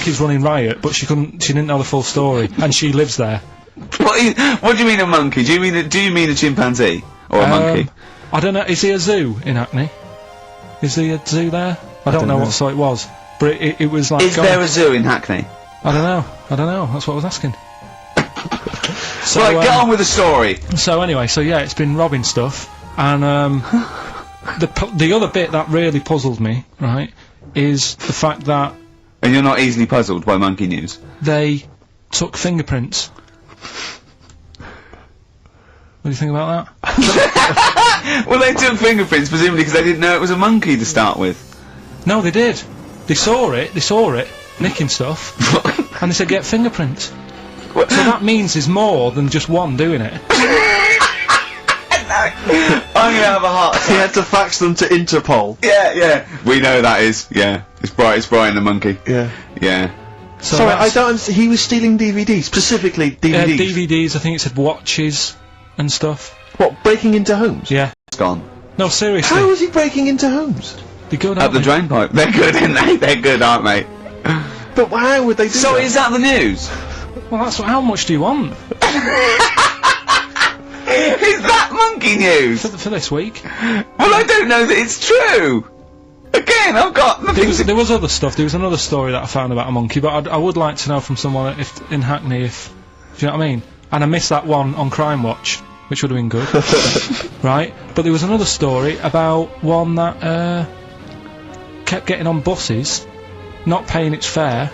monkeys running riot, but she didn't know the full story, and she lives there. What do you mean a monkey? Do you mean a chimpanzee or a monkey? I don't know. Is he a zoo in Hackney? Is he a zoo there? I don't know what sort it was, but it was like. Is there a zoo in Hackney? I don't know. That's what I was asking. So, right, get on with the story. So anyway, yeah, it's been robbing stuff, and the other bit that really puzzled me, right, is the fact that. And you're not easily puzzled by monkey news. They took fingerprints. What do you think about that? Well, they took fingerprints presumably because they didn't know it was a monkey to start with. No, they did. They saw it, nicking stuff, and they said get fingerprints. So that means there's more than just one doing it. I'm gonna have a heart attack. He had to fax them to Interpol. Yeah. We know that is. Yeah. It's Brian the monkey. Yeah. Yeah. So sorry, I don't understand. He was stealing DVDs, specifically DVDs. DVDs, I think it said watches and stuff. What, breaking into homes? Yeah. It's gone. No, seriously. How is he breaking into homes? They're good, Up the drain pipe. They're good, aren't they? They're good, aren't they? But how would they do that? So is that the news? Well, that's how much do you want? Is that monkey news? For this week. Well, I don't know that it's true. Again, I've got nothing. There was other stuff. There was another story that I found about a monkey, but I would like to know from someone in Hackney if do you know what I mean? And I missed that one on Crime Watch, which would have been good, right? But there was another story about one that kept getting on buses, not paying its fare.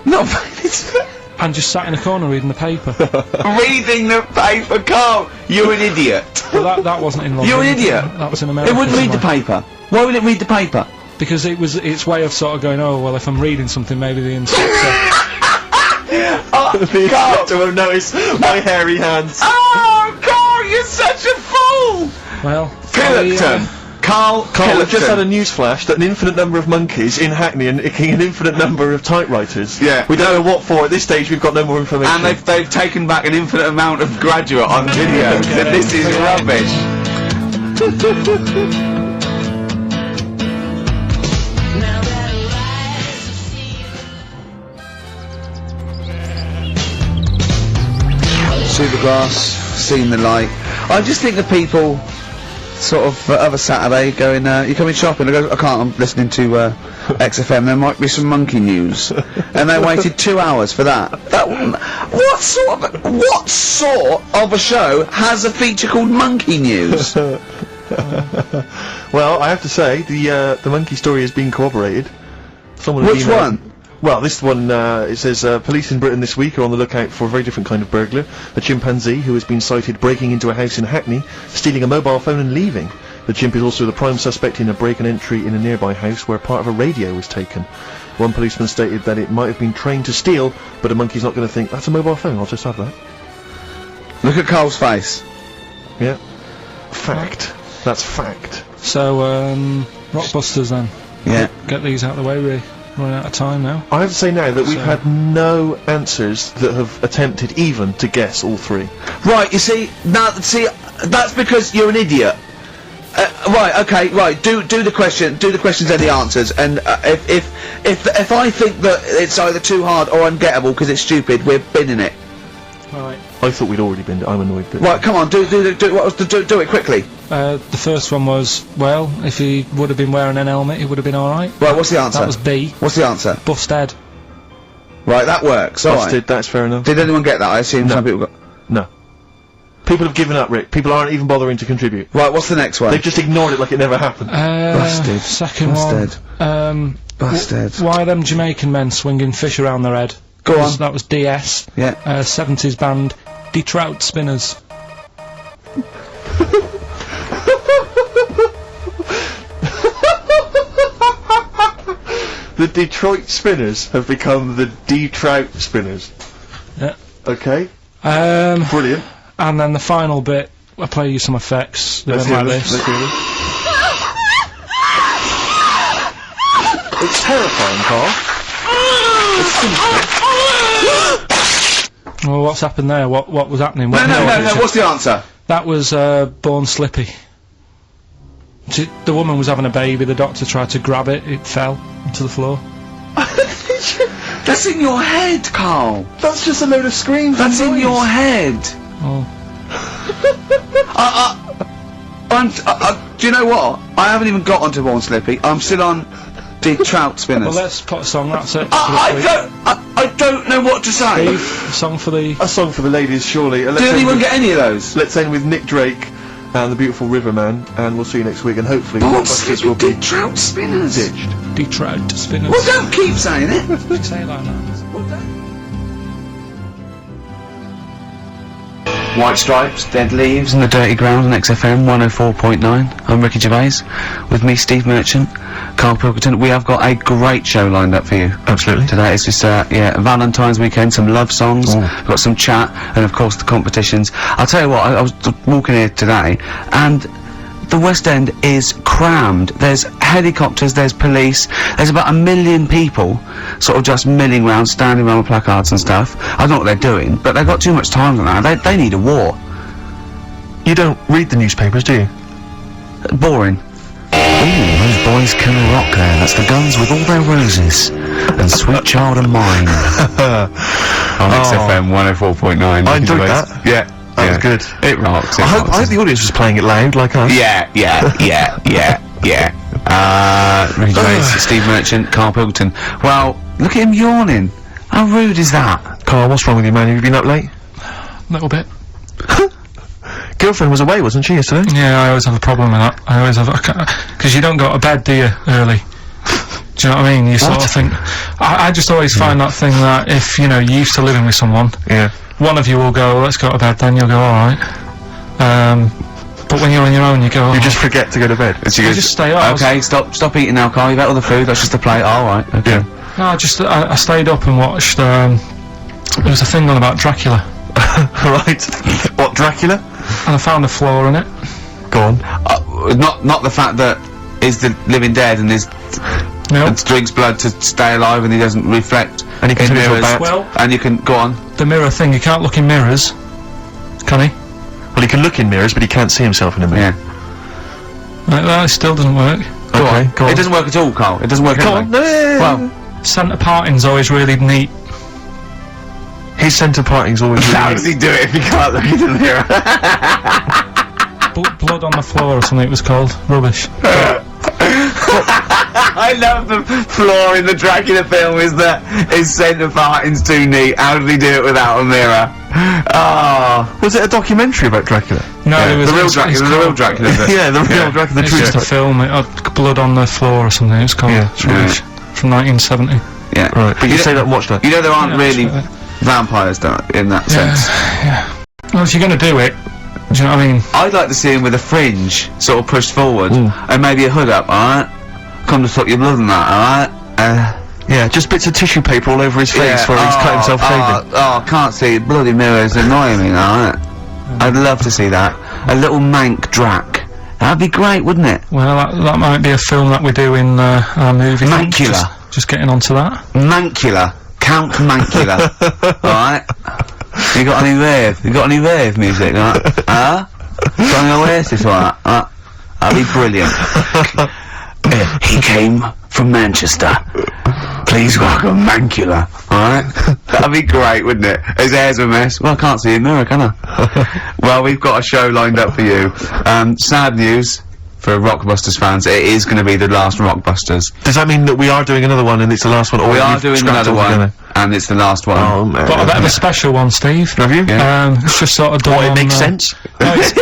And just sat in a corner reading the paper. Reading the paper, Carl! You're an idiot! Well, that wasn't in London. You're an idiot! That was in America. It wouldn't read the paper. Why would it read the paper? Because it was its way of sort of going, oh, well, if I'm reading something, maybe the inspector... the inspector won't notice my hairy hands. Oh, Carl, you're such a fool! Well... Phillipton! Carl, I've just had a news flash that an infinite number of monkeys in Hackney and nicking an infinite number of typewriters. Yeah. We don't know what for. At this stage, we've got no more information. And they've taken back an infinite amount of Graduate on video. That this is rubbish. Supergrass, seen the light. I just think the people... sort of other Saturday going, you coming shopping? I go, I can't, I'm listening to XFM, there might be some monkey news. And they waited 2 hours for that. What sort of a show has a feature called Monkey News? Well, I have to say, the monkey story has been corroborated. Which one? Well, this one, it says, police in Britain this week are on the lookout for a very different kind of burglar. A chimpanzee who has been sighted breaking into a house in Hackney, stealing a mobile phone and leaving. The chimp is also the prime suspect in a break and entry in a nearby house where part of a radio was taken. One policeman stated that it might have been trained to steal, but a monkey's not going to think, that's a mobile phone, I'll just have that. Look at Carl's face. Yeah. Fact. That's fact. So, Rockbusters then. Yeah. Get these out of the way, we're running out of time now. I have to say now that we've had no answers that have attempted even to guess all three. Right, you see, that's because you're an idiot. Right, okay, right, do the questions and the answers, and if I think that it's either too hard or ungettable because it's stupid, we're binning it. Right. I thought we'd already binned it, I'm annoyed. But right, come on, do it quickly. The first one was, well, if he would have been wearing an helmet, he would have been alright. Right, what's the answer? That was B. What's the answer? Busted. Right, that works, alright. Busted, that's fair enough. Did anyone get that? I assume some people got... No. People have given up, Rick. People aren't even bothering to contribute. Right, what's the next one? They've just ignored it like it never happened. Busted. Second Busted. one. Busted. Why are them Jamaican men swinging fish around their head? Go on. That was DS. Yeah. 70s band, Detroit Spinners. The Detroit Spinners have become the D-Trout Spinners. Yeah. Okay. Brilliant. And then the final bit, I'll play you some effects. They went like this. It's terrifying, Carl. It's sinister. Well, what's happened there? What was happening? No, what's the answer? That was, Born Slippy. The woman was having a baby, the doctor tried to grab it, it fell onto the floor. That's in your head, Carl. That's just a load of screams. That's and in noise. your head. Oh. Do you know what? I haven't even got onto Born Slippy. I'm still on the trout spinners. Well, let's put a song. That's it. for I this week. don't know what to say. Steve, a song for the. A song for the ladies, surely. Did anyone get any of those? Let's end with Nick Drake and the beautiful Riverman, and we'll see you next week. And hopefully, Born Rockbusters Slippy will be did trout spinners. ditched. Detroit Spinners. Well, don't keep saying it. Say it like that. White Stripes, Dead Leaves and the Dirty Ground on XFM 104.9. I'm Ricky Gervais, with me Steve Merchant, Carl Pilkington. We have got a great show lined up for you. Absolutely. Today it's just, Valentine's weekend, some love songs, we've got some chat, and of course the competitions. I'll tell you what, I was walking here today, and the West End is crammed. There's helicopters, there's police, there's about 1 million people sort of just milling round, standing around with placards and stuff. I don't know what they're doing, but they've got too much time for that. They need a war. You don't read the newspapers, do you? Boring. Ooh, those boys can rock there. That's the Guns with All Their Roses and Sweet Child of Mine. On XFM 104.9. I enjoyed that. Yeah. That was good. It rocks. I hope the audience was playing it loud, like us. Yeah. Ricky Gervais, Steve Merchant, Carl Pilkington. Well, look at him yawning. How rude is that? Carl, what's wrong with you, man? Have you been up late? A little bit. Girlfriend was away, wasn't she, yesterday? Yeah, I always have a problem with that. I always have, because you don't go to bed, do you, early? Do you know what I mean? You sort of think, I just always find that thing that if, you know, you're used to living with someone, Yeah. one of you will go, let's go to bed, then you'll go, alright. But when you're on your own, you go, You just forget to go to bed. you just stay up. Okay, stop eating now, Carl. You've had all the food. That's just a plate. Alright, okay. Yeah. No, I stayed up and watched, there was a thing on about Dracula, Right. What, Dracula? and I found a flaw in it. Go on. Not the fact that he's the living dead and No. and drinks blood to stay alive and he doesn't reflect And he can in turn into a mirrors. bat. Well, And you can go on. the mirror thing, you can't look in mirrors, can he? Well, he can look in mirrors, but he can't see himself in a mirror. Yeah. Like, that still doesn't work. Go Okay, on. go on. It doesn't work at all, Carl. It doesn't work Go anyway. on. No. Well, Centre parting's always really neat. His centre parting's always how really does he do it if he can't look in the mirror? Blood on the floor or something it was called. Rubbish. I love the flaw in the Dracula film is that his centre parting's too neat. How did he do it without a mirror? Oh. Was it a documentary about Dracula? No, Yeah, it was the real it's Dracula. The real called- Dracula. Yeah, the real Dracula, the It's true just a story. film. It had blood on the floor or something. It's called. Yeah. It's rubbish. From 1970. Yeah. Right, but you stayed up and watched that. You know there aren't Yeah, really that's vampires in that sense. Well, if you're going to do it, do you know what I mean? I'd like to see him with a fringe sort of pushed forward and maybe a hood up, alright? Come to suck your blood and that, alright? Yeah, just bits of tissue paper all over his face where he's cut himself shaving. I can't see it. Bloody mirrors annoying me, alright? I'd love to see that. A little mank Drac. That'd be great, wouldn't it? Well, that might be a film that we do in our movie. Mancula. Just getting onto that. Mancula. Count Mancula. Alright? You got any rave? You got any rave music, alright? Huh? Got any Oasis or that? That'd be brilliant. He came from Manchester. Please welcome Mancula. Alright? That'd be great, wouldn't it? His hair's a mess. Well, I can't see a mirror, can I? Well, we've got a show lined up for you. Sad news for Rockbusters fans. It is going to be the last Rockbusters. Does that mean that we are doing another one and it's the last one? Or We are we've doing scrapped another one, altogether? and it's the last one. Oh, man. But a bit of a special one, Steve. Have you? Yeah. It's just sort of done What, it on, makes sense? No, it's,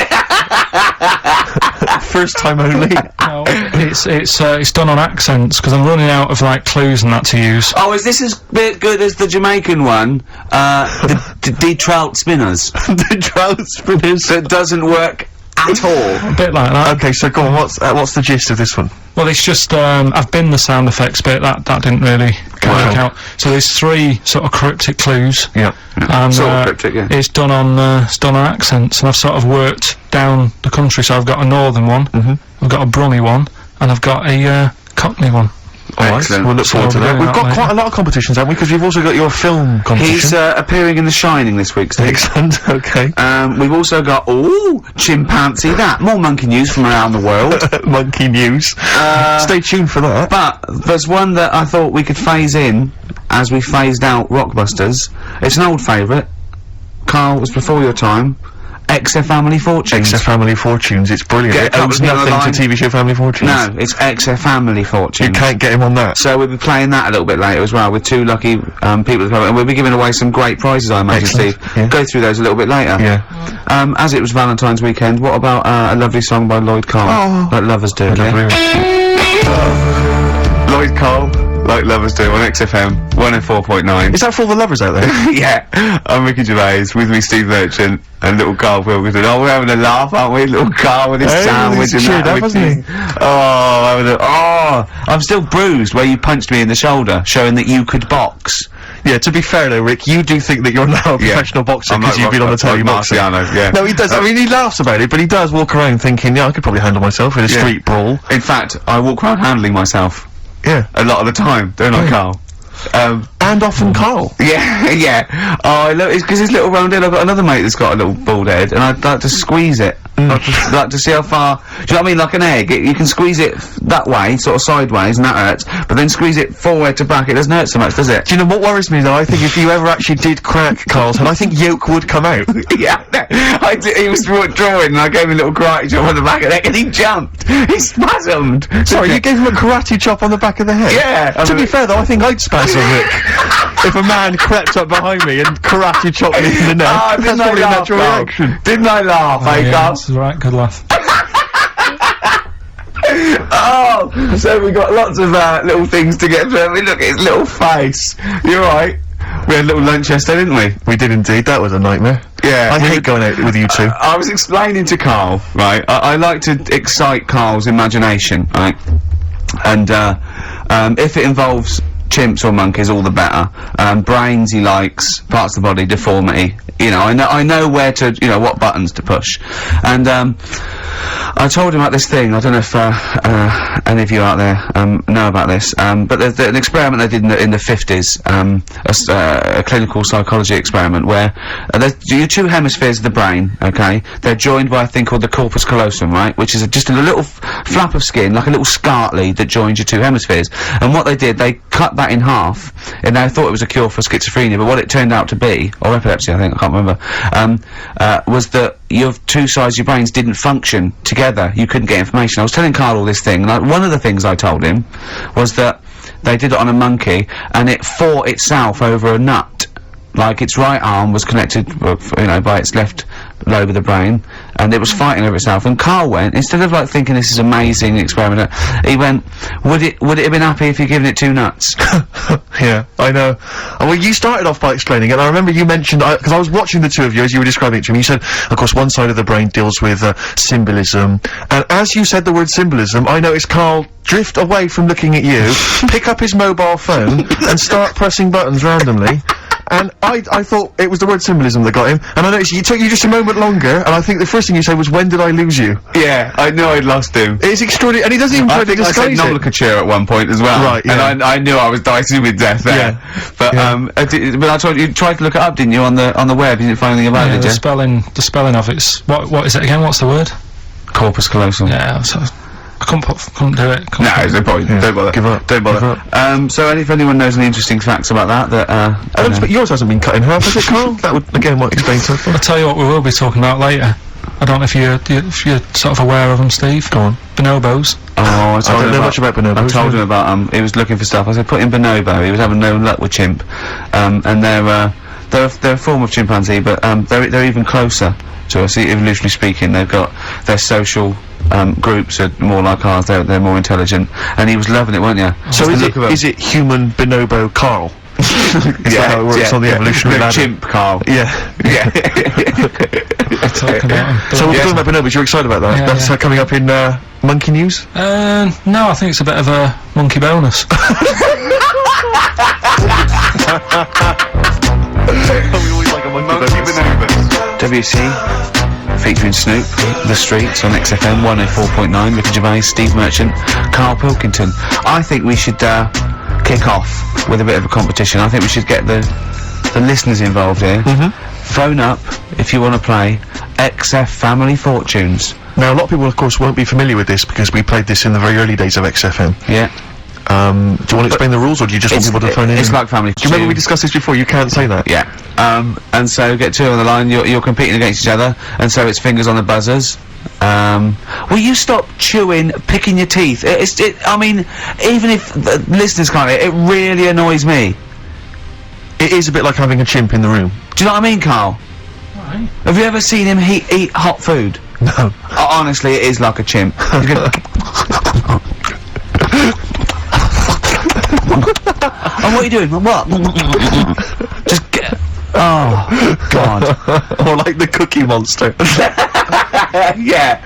First time only. no, it's done on accents because I'm running out of like clues and that to use. Oh, is this as good as the Jamaican one? The trout spinners. The trout spinners. That doesn't work at all. A bit like that. Okay, so go on, what's the gist of this one? Well, it's just I've been the sound effects bit. That didn't really work out. So there's 3 sort of cryptic clues. Yeah. And Sort of cryptic, yeah. it's done on accents, and I've sort of worked down the country. So I've got a northern one, I've got a Brummie one, and I've got a Cockney one. Alright, Excellent. we'll look forward to So that. we're We've doing got that quite a lot of competitions, haven't we? Because you've also got your film competition. He's appearing in The Shining this week, Steve. Excellent, okay. We've also got, chimpanzee that. More monkey news from around the world. Monkey news. Stay tuned for that. But there's one that I thought we could phase in as we phased out Rockbusters. It's an old favourite. Carl, was before your time. XF Family Fortunes. XF Family Fortunes, it's brilliant. Get a It couple owes of people nothing to TV show Family Fortunes. No, it's XF Family Fortunes. You can't get him on that. So we'll be playing that a little bit later as well with two lucky people at the moment, and we'll be giving away some great prizes, I imagine, Excellent, Steve. yeah. Go through those a little bit later. Yeah. As it was Valentine's weekend, what about a lovely song by Lloyd Cole? Oh. Like lovers do, yeah? Lloyd Cole, like lovers do, on XFM 104.9. Is that for all the lovers out there? Yeah, I'm Ricky Gervais, with me Steve Merchant and little Carl Pilkington. Oh, we're having a laugh, aren't we? Little Carl with his Hey, sandwich he's and cheered that. up, with hasn't his- I'm still bruised where you punched me in the shoulder, showing that you could box. Yeah, to be fair though, Rick, you do think that you're now a professional boxer I'm because like you've been on the telly boxing. Marciano, yeah. No, he does. I mean, he laughs about it, but he does walk around thinking, yeah, I could probably handle myself in a Yeah. street brawl. In fact, I walk around handling myself Yeah. a lot of the time, don't I, Carl? And often Carl. Yeah, yeah. Oh, I love it because his little round head. I've got another mate that's got a little bald head, and I'd like to squeeze it. Like to see how far. Do you know what I mean? Like an egg, you can squeeze it that way, sort of sideways, and that hurts. But then squeeze it forward to back, it doesn't hurt so much, does it? Do you know what worries me though? I think if you ever actually did crack Carl's head, I think yolk would come out. Yeah, he was drawing, and I gave him a little karate chop on the back of the neck, and he jumped. He spasmed. Sorry, you gave him a karate chop on the back of the head? Yeah. To be fair though, I think I'd spasm, Rick. If a man crept up behind me and karate chopped me in the neck, Oh, that's didn't I probably a laugh, natural Carl? reaction. Didn't I laugh, Oh, eh, yeah, Carl? that's right, good laugh. Oh, so we got lots of little things to get through. I mean, look at his little face. You're right. We had a little lunch yesterday, didn't we? We did indeed, that was a nightmare. Yeah. I hate going out with you two. I was explaining to Carl, right? I like to excite Carl's imagination, right? And if it involves chimps or monkeys, all the better. Brains he likes, parts of the body, deformity. You know, I know where to, you know, what buttons to push. And I told him about this thing. I don't know if any of you out there know about this, but there's an experiment they did in the 50s, a clinical psychology experiment where there's your two hemispheres of the brain, okay? They're joined by a thing called the corpus callosum, right? Which is just a little flap of skin, like a little scarlet lead that joins your two hemispheres. And what they did, they cut that in half, and they thought it was a cure for schizophrenia, but what it turned out to be, or epilepsy, I think, I can't remember, was that your two sides of your brains didn't function together. You couldn't get information. I was telling Carl all this thing, and one of the things I told him was that they did it on a monkey, and it fought itself over a nut. Like its right arm was connected, you know, by its left lobe of the brain, and it was fighting over itself. And Carl went, instead of like thinking this is amazing experiment, he went, would it have been happy if you'd given it two nuts? Yeah, I know. Well, you started off by explaining it, and I remember you mentioned, because I was watching the two of you as you were describing it to me, you said, of course, one side of the brain deals with symbolism, and as you said the word symbolism, I noticed Carl drift away from looking at you, pick up his mobile phone, and start pressing buttons randomly. And I thought it was the word symbolism that got him, and I noticed it took you just a moment longer, and I think the first thing you said was, when did I lose you? Yeah, I knew I'd lost him. It's extraordinary, and he doesn't even try I to think I said disguise it. nomenclature at one point as well. Right, yeah. And I knew I was dicing with death there. Yeah. But, but I told you, tried to look it up, didn't you, on the web? You didn't find anything about Yeah, it, did you? the spelling of it's, what is it again, what's the word? Corpus callosum. Yeah, so, I couldn't do it. No, there's no point. Yeah. Don't bother. Give up. Don't bother. Give up. So if anyone knows any interesting facts about that, But yours hasn't been cut in half, has it, Carl? That would, again, might explain something. I'll tell you what we will be talking about later. I don't know if you're sort of aware of them, Steve. Go on. Bonobos. Oh, I I don't know much about bonobos. I told him about he was looking for stuff. I said put in bonobo. He was having no luck with chimp, and they're a form of chimpanzee, but they're even closer to us, evolutionarily speaking. They've got their social groups are more like ours. They're more intelligent, and he was loving it, weren't you? So is it human bonobo Carl? Is that how it works on the evolutionary ladder? Chimp, Carl. Yeah. Yeah. Talking about 'em. So we're talking about bonobos, you're excited about that? Yeah, That's yeah. coming up in Monkey News? No, I think it's a bit of a monkey bonus. We always like a monkey bonus. WC, featuring Snoop, The Streets on XFM 104.9, Ricky Gervais, Steve Merchant, Carl Pilkington. I think we should kick off with a bit of a competition. I think we should get the listeners involved here. Phone up if you want to play XF Family Fortunes. Now, a lot of people, of course, won't be familiar with this because we played this in the very early days of XFM. Yeah. Do you want to explain the rules, or do you just want people to phone in? It's like Family Fortunes. Do you remember we discussed this before? You can't say that. Yeah. And so get two on the line, you're competing against each other, and so it's fingers on the buzzers. Will you stop chewing, picking your teeth? I mean, even if the listeners can't, it really annoys me. It is a bit like having a chimp in the room. Do you know what I mean, Carl? Right. Have you ever seen him eat hot food? No. Honestly, it is like a chimp. He's gonna oh, what are you doing? What? Just get... Oh, God. Or like the Cookie Monster. Yeah.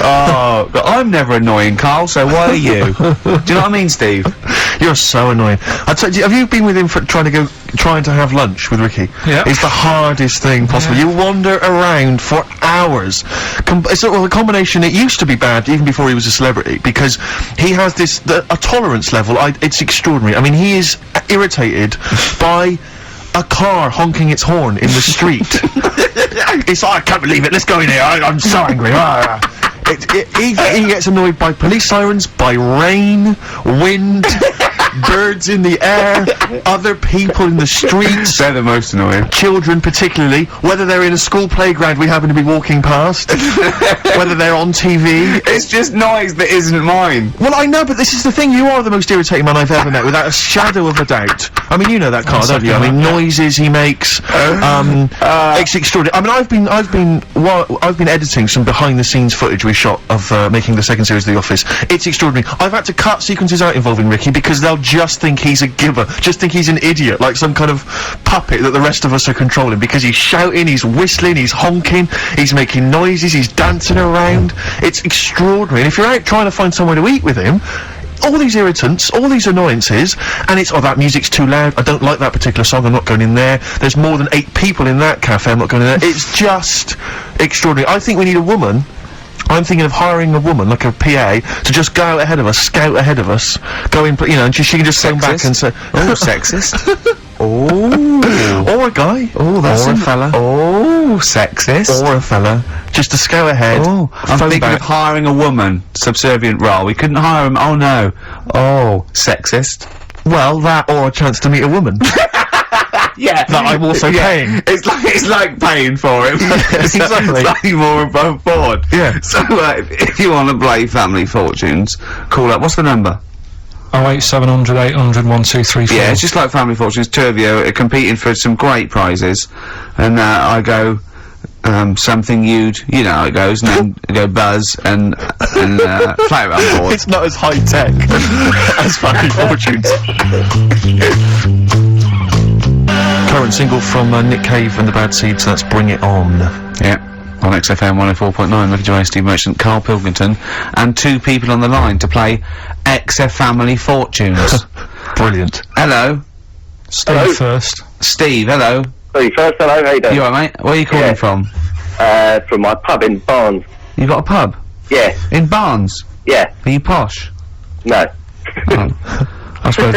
Oh, God. I'm never annoying, Carl, so why are you? Do you know what I mean, Steve? You're so annoying. Have you been with him for trying to have lunch with Ricky? Yeah. It's the hardest thing possible. You wander around for hours. It's a combination. It used to be bad even before he was a celebrity because he has a tolerance level. It's extraordinary. I mean, he is irritated by a car honking its horn in the street. It's like, I can't believe it. Let's go in here. I'm so angry. He gets annoyed by police sirens, by rain, wind, birds in the air, other people in the streets. They're the most annoying. Children particularly, whether they're in a school playground we happen to be walking past, whether they're on TV. It's just noise that isn't mine. Well, I know, but this is the thing, you are the most irritating man I've ever met, without a shadow of a doubt. I mean, you know that, Carl, don't you? I mean, noises he makes, it's extraordinary. I mean, I've been editing some behind-the-scenes footage we shot of making the second series of The Office. It's extraordinary. I've had to cut sequences out involving Ricky because they'll just think he's a gibber, just think he's an idiot, like some kind of puppet that the rest of us are controlling, because he's shouting, he's whistling, he's honking, he's making noises, he's dancing around. It's extraordinary. And if you're out trying to find somewhere to eat with him, all these irritants, all these annoyances, and it's, oh, that music's too loud, I don't like that particular song, I'm not going in there, there's more than 8 people in that cafe, I'm not going in there. It's just extraordinary. I think we need a woman. I'm thinking of hiring a woman, like a PA, to just go out ahead of us, scout ahead of us, go in, you know, and she can just phone back and say, oh, sexist. Oh. Or a guy. Oh, that's or a fella. Oh, sexist. Or a fella. Just to scout ahead. Oh, I'm thinking of hiring a woman, subservient role. We couldn't hire him. Oh, no. Oh, sexist. Well, that or a chance to meet a woman. Yeah. That I'm also paying. It's like paying for him. It's exactly. Slightly more above board. Yeah. So, if you want to play Family Fortunes, call up. What's the number? 08700 800 1234. Yeah, it's just like Family Fortunes. Two of you are competing for some great prizes, and I go something you know how it goes, and then I go Buzz and play around board. It's not as high tech as Family Fortunes. Current single from Nick Cave and the Bad Seeds. That's Bring It On. Yeah. On XFM 104.9, Ricky Gervais, Steve Merchant, Carl Pilkington, and 2 people on the line to play XF Family Fortunes. Brilliant. Hello. Steve Hello. first. Steve, hello. Steve first, hello, how you doing? You alright, mate? Where are you calling Yeah. from? From my pub in Barnes. You got a pub? Yeah, In Barnes? yeah, Are you posh? no. Oh. I suppose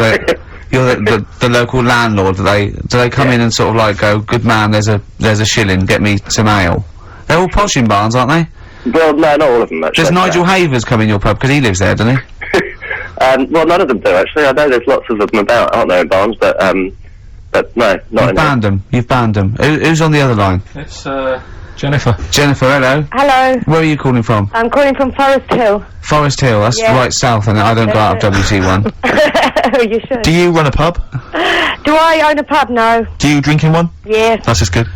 you're the local landlord. Do they come in and sort of like go, good man, there's a shilling, get me some ale? They're all posh in Barnes, aren't they? Well, no, not all of them, actually. Does Nigel Havers come in your pub? Because he lives there, doesn't he? Well, none of them do, actually. I know there's lots of them about, aren't there, in Barnes, but no, not You've in banned them. You've banned them. Who's on the other line? It's, Jennifer. Jennifer, hello. Hello, Where are you calling from? I'm calling from Forest Hill. Forest Hill, that's Yeah. right south, and I don't go out of WC1. You should. Do you run a pub? Do I own a pub? No. Do you drink in one? Yes. That's just good.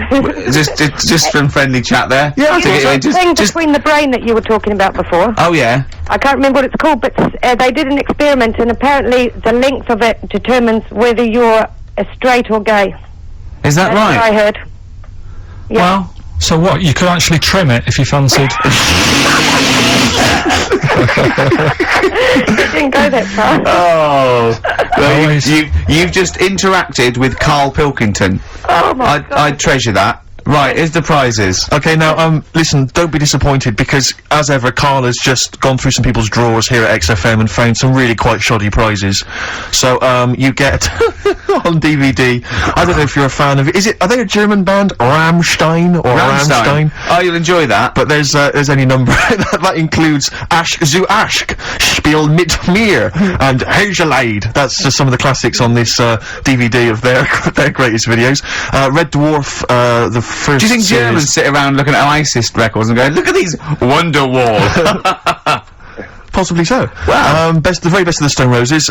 just from friendly chat there. Yeah, I You think know so. the thing between the brain that you were talking about before? Oh yeah. I can't remember what it's called, but they did an experiment, and apparently the length of it determines whether you're a straight or gay. Is that That's what I right? heard. Yeah. Well, so what? You could actually trim it if you fancied. It didn't go that far. Oh. Well, Always. you've just interacted with Carl Pilkington. Oh my God. I'd treasure that. Right, here's the prizes. Okay, now, listen, don't be disappointed, because, as ever, Carla's just gone through some people's drawers here at XFM and found some really quite shoddy prizes. So, you get, on DVD, I don't know if you're a fan of are they a German band? Rammstein, or Rammstein? Oh, you'll enjoy that. But there's any number, that includes Asch zu Asch, Spiel mit mir, and Hergelade. That's just some of the classics on this, DVD of their greatest videos. Red Dwarf, the first Do you think series. Germans sit around looking at ISIS records and going, look at these Wonderwall? Possibly so. Wow. The very best of the Stone Roses.